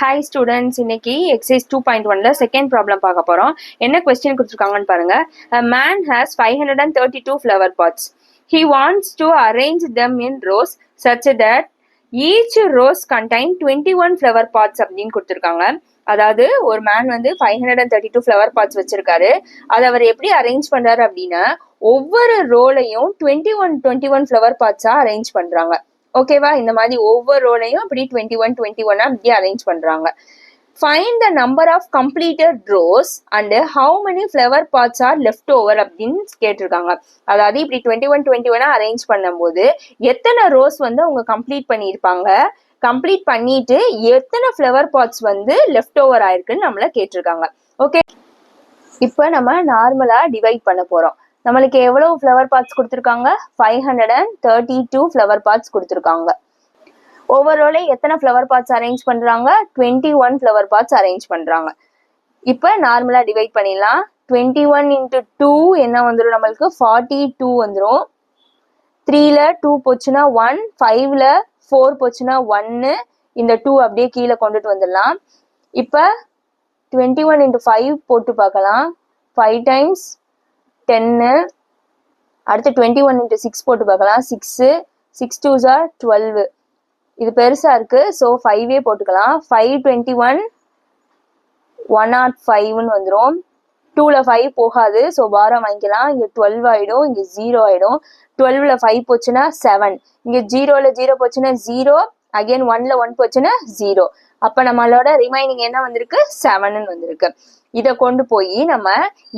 Hi students, இன்னைக்கு exercise 2.1ல second problem பார்க்க போகிறோம். என்ன கொஸ்டின் கொடுத்துருக்காங்கன்னு பாருங்க. A man has 532 flower pots. He wants to arrange them in rows such that each rows contain 21 flower pots அப்படின்னு கொடுத்துருக்காங்க. அதாவது ஒரு மேன் வந்து 532 ஃப்ளவர் பாட்ஸ் வச்சிருக்காரு. அதை அவர் எப்படி அரேஞ்ச் பண்றாரு அப்படின்னா, ஒவ்வொரு ரோலையும் 21 ஃப்ளவர் பாட்ஸா அரேஞ்ச் பண்றாங்க. ஓகேவா? இந்த மாதிரி ஒவ்வொரு ரோலையும் இப்படி 21 இப்படி அரேஞ்ச் பண்றாங்க. Find the number of completed rows and how many flower pots are left over அப்படின்னு கேட்டிருக்காங்க. அதாவது இப்படி 21 அரேஞ்ச் பண்ணும்போது எத்தனை ரோஸ் வந்து அவங்க கம்ப்ளீட் பண்ணியிருப்பாங்க, கம்ப்ளீட் பண்ணிட்டு எத்தனை ஃப்ளவர் பாட்ஸ் வந்து லெஃப்ட் ஓவர் ஆயிருக்குன்னு நம்மள கேட்டிருக்காங்க. ஓகே, இப்போ நம்ம நார்மலா டிவைட் பண்ண போறோம். நம்மளுக்கு எவ்வளவு ஃப்ளவர் பாட்ஸ் கொடுத்துருக்காங்க? 532 ஃப்ளவர் பாட்ஸ் கொடுத்துருக்காங்க. ஓவரால எத்தனை ஃப்ளவர் பாட்ஸ் அரேஞ்ச் பண்றாங்க? 21 ஃப்ளவர் பாட்ஸ் அரேஞ்ச் பண்றாங்க. இப்போ நார்மலா டிவைட் பண்ணிடலாம். 21 × 2 என்ன வந்துடும்? நம்மளுக்கு 42 வந்துடும். 3ல 2 போச்சுன்னா 1, 5ல 4 போச்சுன்னா 1, இந்த 2 அப்படியே கீழே கொண்டுட்டு வந்துடலாம். இப்போ 21 × 5 போட்டு பார்க்கலாம். 5 டைம்ஸ் 10, அடுத்து 21 × 6 போட்டு பார்க்கலாம். 6, 6 2s are 12. இது பெருசா இருக்கு, ஸோ 5 போட்டுக்கலாம். 5 21 105ன்னு வந்துடும். 2ல 5 போகாது, ஸோ பாரம் வாங்கிக்கலாம். இங்க 12 ஆயிடும், இங்க 0 ஆயிடும். 12ல 5 போச்சுன்னா 7, இங்க 0ல 0 போச்சுன்னா 0, அகைன் 1ல 1 போச்சுன்னா 0. அப்ப நம்மளோட ரிமைனிங் என்ன வந்திருக்கு? 7ன்னு வந்திருக்கு. இதை கொண்டு போய் நம்ம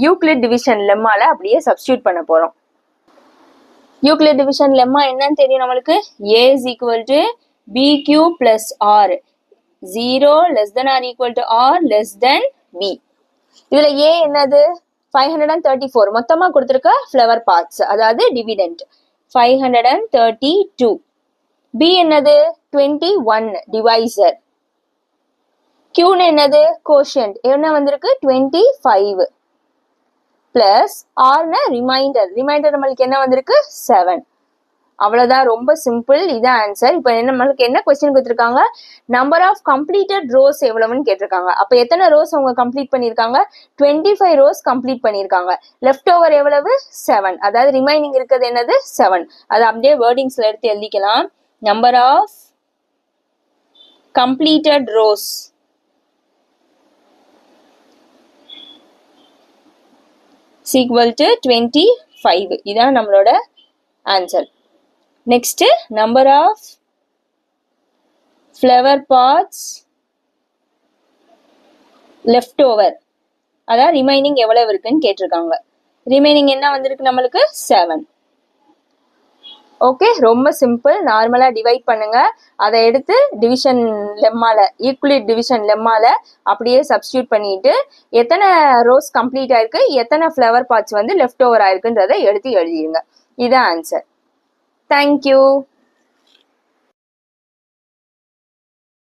யூக்ளிட் டிவிஷன் லெம்மால அப்படியே சப்ஸ்டியூட் பண்ண போறோம். யூக்ளிட் டிவிஷன் லெம்மா என்னன்னு தெரியும் நம்மளுக்கு. A is equal to BQ plus R. 0 less than or equal to R less than B. இதுல A என்னது? 534 மொத்தமா கொடுத்திருக்க ஃப்ளவர் பார்ட்ஸ், அதாவது டிவிடெண்ட் 532. B என்னது? 21 டிவைசர். Qன்னு என்னது? கோஷியன்ட். என்ன வந்திருக்கு? 25 பிளஸ் ஆர்னா ரிமைண்டர். ரிமைண்டர் நம்மளுக்கு என்ன வந்திருக்கு? 7. அவ்வளவுதான், ரொம்ப சிம்பிள். இதான் ஆன்சர். இப்போ நம்மளுக்கு என்ன கொஸ்டின் கொடுத்துருக்காங்க? நம்பர் ஆஃப் கம்ப்ளீட்டட் ரோஸ் எவ்வளவுன்னு கேட்டிருக்காங்க. அப்ப எத்தனை ரோஸ் அவங்க கம்ப்ளீட் பண்ணிருக்காங்க? 25 ரோஸ் கம்ப்ளீட் பண்ணிருக்காங்க. லெஃப்ட் ஓவர் எவ்வளவு? 7. அதாவது ரிமைனிங் இருக்கிறது என்னது? 7. அதை அப்படியே வேர்டிங்ஸ்ல எடுத்து எழுதிக்கலாம். Number of completed rows equal to 25. இதான் நம்மளோட answer. Next, number of flower pots left over, அதான் ரிமைனிங் எவ்வளவு இருக்குன்னு கேட்டிருக்காங்க. ரிமைனிங் என்ன வந்திருக்கு நம்மளுக்கு? 7. ஓகே, ரொம்ப சிம்பிள். நார்மலா டிவைட் பண்ணுங்க, அதை எடுத்து டிவிஷன் லெம்மால, ஈக்குவலிட் டிவிஷன் லெம்மால அப்படியே சப்ஸ்டியூட் பண்ணிட்டு எத்தனை ரோஸ் கம்ப்ளீட் ஆயிருக்கு, எத்தனை ஃப்ளவர் பார்ட்ஸ் வந்து லெஃப்ட் ஓவர் ஆயிருக்குன்றதை எடுத்து எழுதிடுங்க. இதான் ஆன்சர். தேங்க்யூ.